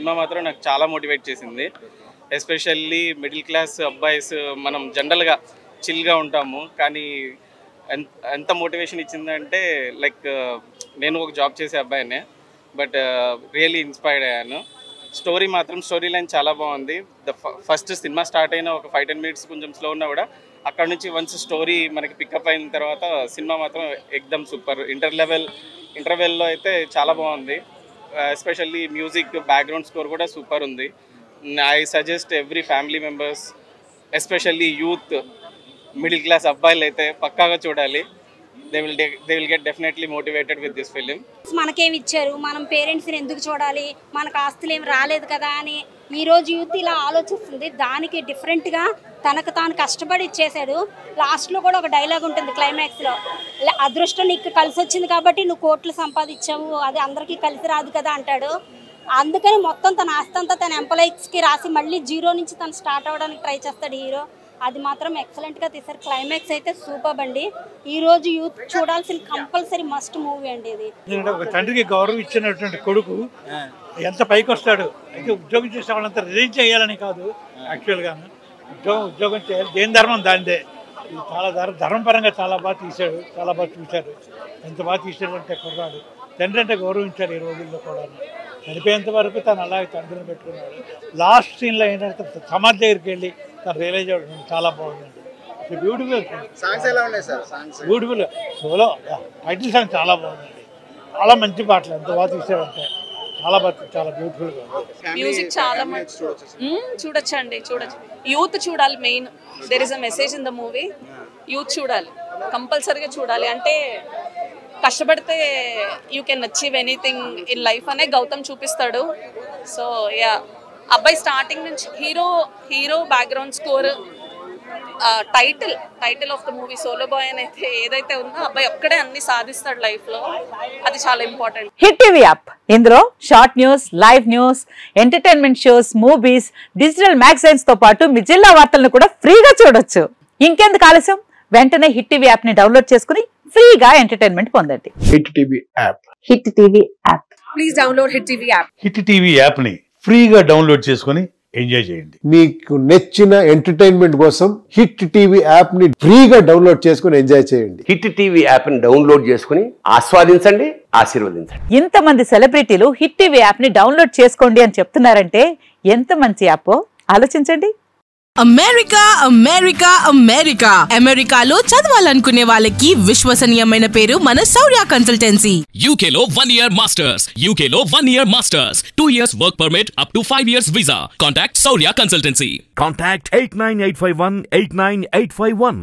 Cinema మాత్రం నాకు చాలా మోటివేట్ చేసింది. ఎస్పెషల్లీ మిడిల్ క్లాస్ అబ్బాయిస్ మనం జనరల్గా చిల్గా ఉంటాము, కానీ ఎంత మోటివేషన్ ఇచ్చిందంటే లైక్ నేను ఒక జాబ్ చేసే అబ్బాయినే, బట్ రియల్లీ ఇన్స్పైర్డ్ అయ్యాను. స్టోరీ లైన్ చాలా బాగుంది. ఫస్ట్ సినిమా స్టార్ట్ అయిన ఒక 5-10 minutes కొంచెం స్లో ఉన్నా కూడా అక్కడ నుంచి వన్స్ స్టోరీ మనకి పికప్ అయిన తర్వాత సినిమా మాత్రం ఎక్దమ్ సూపర్. ఇంటర్వెల్లో అయితే చాలా బాగుంది. ఎస్పెషల్లీ మ్యూజిక్, బ్యాక్గ్రౌండ్ స్కోర్ కూడా సూపర్ ఉంది. I suggest every family members, especially youth, middle class అబ్బాయిలు అయితే పక్కాగా చూడాలి. they will get definitely motivated with this film. మనకేమి ఇచ్చారు, మనం పేరెంట్స్ని ఎందుకు చూడాలి, మనకు ఆస్తులు ఏమి రాలేదు కదా అని ఈరోజు యూత్ ఇలా ఆలోచిస్తుంది. దానికి డిఫరెంట్గా తనకు తాను కష్టపడి ఇచ్చేసాడు. లాస్ట్లో కూడా ఒక డైలాగ్ ఉంటుంది క్లైమాక్స్లో, అదృష్టం నీకు కలిసి వచ్చింది కాబట్టి నువ్వు కోట్లు సంపాదించావు, అది అందరికీ కలిసి రాదు కదా అంటాడు. అందుకని మొత్తం తన ఆస్తి అంతా తన ఎంప్లాయీస్కి రాసి మళ్ళీ జీరో నుంచి తను స్టార్ట్ అవ్వడానికి ట్రై చేస్తాడు హీరో. అది మాత్రం ఎక్సలెంట్గా తీశారు. క్లైమాక్స్ అయితే సూపర్ అండి. ఈరోజు యూత్ చూడాల్సిన కంపల్సరీ మస్ట్ మూవీ అండి ఇది. ఒక తండ్రికి గౌరవం ఇచ్చినటువంటి కొడుకు ఎంత పైకి వస్తాడు అయితే ఉద్యోగం చేసే వాళ్ళంతా రిజైన్ చేయాలని కాదు, యాక్చువల్గాను ఉద్యోగం చేయాలి, దేని ధర్మం దానిదే. చాలా ధర్మపరంగా చాలా బాగా తీశాడు, చాలా బాగా చూశాడు. ఎంత బాగా తీశాడు అంటే కుర్రాడు తండ్రి అంటే గౌరవించాడు ఈ రోజుల్లో కూడా. చనిపోయేంత వరకు తను అలాగే తండ్రిని పెట్టుకున్నాడు. లాస్ట్ సీన్లో ఏంటంటే సమాధి దగ్గరికి వెళ్ళి తను రియలైజ్ అవ్వడం చాలా బాగుందండి. బ్యూటిఫుల్ సోలో టైటిల్ సాంగ్ చాలా బాగుందండి. చాలా మంచి పాటలు, ఎంత బాగా తీసాడంటే చాలా బ్యూటిఫుల్గా ఉంది. మ్యూజిక్ చాలా చూడొచ్చండి, చూడొచ్చు. యూత్ చూడాలి main. There is a message in the movie. Youth చూడాలి, కంపల్సరీగా చూడాలి. అంటే కష్టపడితే you can achieve anything in life అనే గౌతమ్ చూపిస్తాడు. సో యా, అబ్బాయి స్టార్టింగ్ నుంచి hero background score, title of the movie Solo Boy అని అయితే ఏదైతే ఉందో అబ్బాయి ఒక్కడే అన్ని సాధిస్తాడు లైఫ్ లో. అది చాలా ఇంపార్టెంట్. హిట్ టీవీ యాప్, ఇందులో short news, live news, entertainment shows, movies, digital magazines తో పాటు మీ జిల్లా వార్తలను కూడా ఫ్రీగా చూడొచ్చు. ఇంకెందుకు ఆలస్యం, వెంటనే హిట్ టీవీ యాప్ ని డౌన్లోడ్ చేసుకుని ఫ్రీగా ఎంటర్టైన్మెంట్ పొందండి. Hit TV app. Hit TV app. Please download hit TV app. Hit TV app ని ఫ్రీగా డౌన్లోడ్ చేసుకుని ఎంజాయ్ చేయండి. మీకు నచ్చిన ఎంటర్టైన్మెంట్ కోసం హిట్ టీవీ యాప్ ని ఫ్రీగా డౌన్లోడ్ చేసుకుని ఎంజాయ్ చేయండి. హిట్ టీవీ యాప్ ని డౌన్లోడ్ చేసుకుని ఆస్వాదించండి, ఆశీర్వదించండి. ఇంతమంది సెలబ్రిటీలు హిట్ టీవీ యాప్ ని డౌన్లోడ్ చేసుకోండి అని చెప్తున్నారంటే ఎంత మంచి యాప్ ఆలోచించండి. అమెరికాలో చదవాలనుకునే వాళ్ళకి విశ్వసనీయమైన పేరు మన శౌర్య కన్సల్టెన్సీ. UK లో 1 year masters, UK లో 1 year masters, 2 years work permit up to 5 years visa. Contact Saurya Consultancy. Contact 89851 89851.